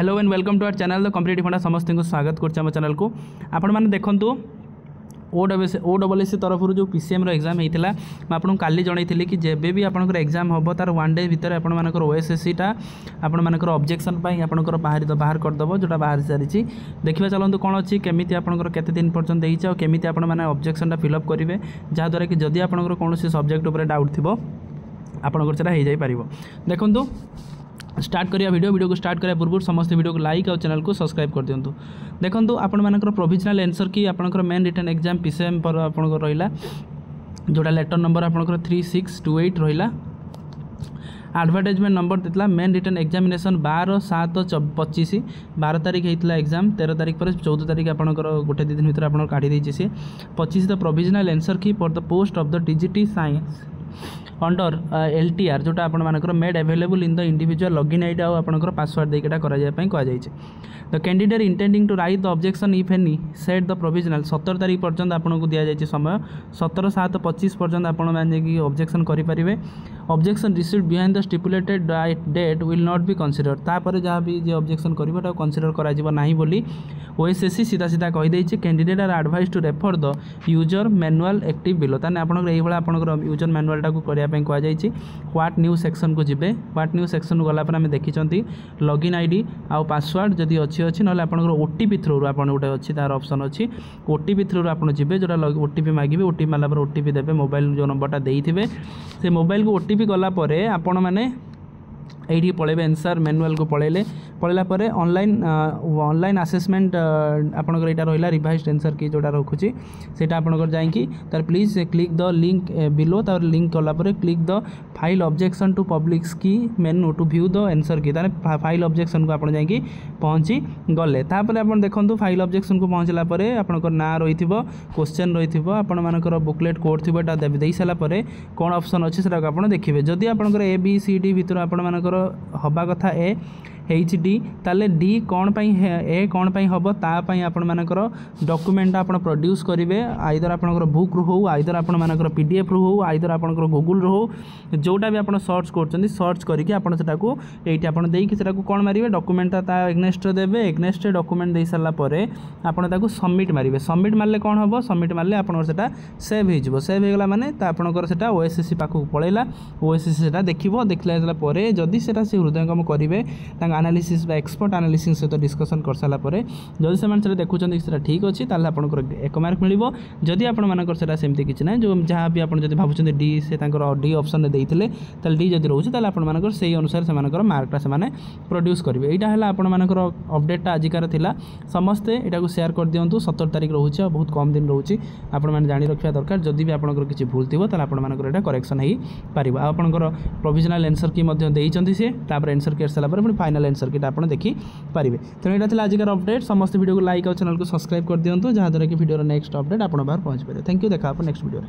Hello and welcome to our channel the competitive funda समस्त को स्वागत कर चैनल को आपण मैंने देखूँ ओडब्ल्यूएससी तरफ जो पीसीएम एग्जाम होता मैं आपको काली जनई कि जब भी आपंकर एग्जाम हम तार वन डे भितर आपर ओएसएससीटा आपर ऑब्जेक्शन आपंकर बाहर करदेव जोटा बाहर सारी देखा चलते कौन अच्छी केमी आपंकर केते दिन पर्यटन देती केमी आपने ऑब्जेक्शन फिलअप करेंगे जहाँद्वारा कि जदि आपंकर कौन सब्जेक्ट उपर डाउट थी आपंकर से हो जापर देखूँ स्टार्ट करिया वीडियो को स्टार्ट करिया पूर्व समस्त वीडियो को लाइक और चैनल को सब्सक्राइब कर दिंतु। देखो आपण मानकर प्रोविजनल आंसर की आपंकर मेन रिटन एग्जाम पीसीएम पर आपंकर रहा जोटा लेटर नंबर आपंकर 3628 रहा एडवर्टाइजमेंट नंबर देता मेन रिटन एग्जामिनेशन 12/7/25 12 तारीख होता एग्जाम 13 तारीख पर 14 तारीख आपंकर गोटे दिन भर आप काढ़ी सी 25 the provisional answer key for the post of the DGT science under LTR जोटा आपंकर made available in the individual login ID और आपंकर पासवर्ड देकर कहुई the candidate intending to write the objection if any set the provisional 17 तारीख पर्यंत आपको दि जाए समय 17/7/25 पर्यंत आपकी ऑब्जेक्शन करेंगे objection received behind the stipulated date will not be consider तापर जहाँ भी जे ऑब्जेक्शन करेंगे कंसीडर कर ओएसएससी सीधा सीधा कहीदे candidate are advise to refer the user manual active below ताने आपंकर यूजर मैनुअल टाक करने कहुई व्हाट न्यू सेक्शन को जीवे व्हाट न्यू सेक्शन को गलापर आम देखी लॉगिन आईडी आउ पासवर्ड जदि अच्छी ना आपंकर ओटीपी थ्रू आप गोटे अच्छी तार ऑप्शन अच्छी ओटीपी थ्रू आप जी जोटा ओटीपी मांगे ओटीपी माला ओटीपी देवे मोबाइल जो नंबरटा देते से मोबाइल को ओटीपी गलापर आपण मैंने ये पलैबे आंसर मैनुअल को पलैला ऑनलाइन आसेसमेंट आपंकर यहाँ रहा रिवाइज्ड आंसर की जोटा रखुची सेटा आपंकर जाइए तार please click the link below तार लिंक कलापर click the file objection to public key menu to view the answer key तार फाइल ऑब्जेक्शन को आपन जाइए पहुँची गले तापर आप देखो फाइल ऑब्जेक्शन को पहुँचला आपंकर ना रही क्वेश्चन रही आपर बुकलेट कोड थी दे सारापर कौन ऑप्शन अच्छे से आप देखिए जदि आपंकर ए बी सी डी भितर आपर हवा कथा ए एच डी ताले डी कौन पाई ए कौन पाई हम तापाई आपण मानकर डॉक्यूमेंट आप प्रोड्यूस करेंगे आइदर आपंकर बुक रू हो आइदर आपण मानकर पीडीएफ रू हो आइदर आपंकर गूगल रू हो जोटा भी आप सर्च कर सर्च करके आपड़ से ये कौन मारे डॉक्यूमेंट एग्नेस्ट देवे एग्नेस्ट डॉक्यूमेंट दे सारापर आपड़ सबमिट मारे सबमिट मारे कौन हम सबमिट मारे आपटा सेव हो सेव होगा माने आपंकर से ओएसएससी पाखक पलैला ओएसएससी से देखला जदि से हृदयंगम करेंगे एनालिसिस एक्सपर्ट एनालिसिस सहित डिस्कसन कर सारापर जदि से देखुं कि ठीक अच्छी आपंकर 1 मार्क मिल जदि आपंकर सेमती किसी ना जो जहाँ भी आप भावुं डी से डी ऑप्शन देते डी जब रोचे आपर से अनुसार से मार्कटा से प्रोड्यूस करेंगे यहाँ है आपर अपडेटा आजिकार थिला समस्ते यहाँ शेयर कर दिंतु 17 तारीख रोचे बहुत कम दिन रोचे आपने जानी रखा दरकार जदि भी आपंकर किसी भूल थी आपर करेक्शन हो पार आपंकर प्रोविजनल आंसर की देते सी आंसर कर सारापर फाइनल आंसर की आप देखी पारे तेणु यहाँ था आजिकार अपडेट समस्त वीडियो को लाइक और चैनल को सब्सक्राइब कर दिंतु जहाँद्वारा कि वीडियो नेक्स्ट अपडेट आप बाहर पहुँच पाए थैंक यू देखा नेक्स्ट वीडियो।